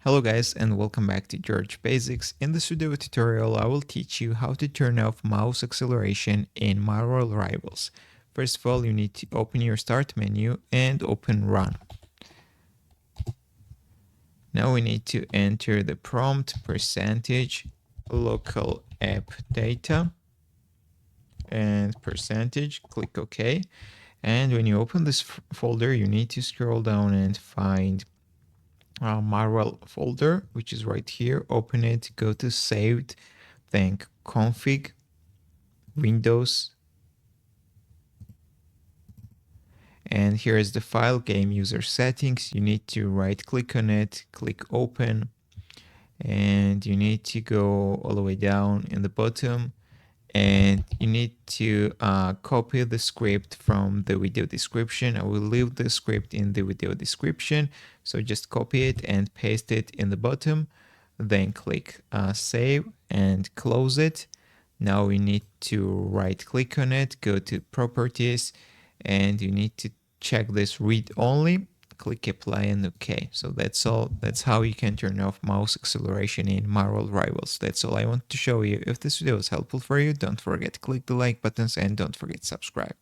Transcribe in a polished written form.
Hello guys and welcome back to George Basics. In this video tutorial I will teach you how to turn off mouse acceleration in Marvel Rivals. First of all, you need to open your start menu and open run. Now we need to enter the prompt percentage local app data and percentage, click OK. And when you open this folder you need to scroll down and find Marvel folder, which is right here. Open it, go to saved, then config, Windows, and here is the file, game user settings. You need to right click on it, click open, and you need to go all the way down in the bottom, and you need to copy the script from the video description. I will leave the script in the video description, so just copy it and paste it in the bottom, then click save and close it. Now we need to right click on it, go to properties, and you need to check this read only, click apply and OK. So that's all. That's how you can turn off mouse acceleration in Marvel Rivals. That's all I want to show you. If this video was helpful for you, don't forget to click the like buttons and don't forget to subscribe.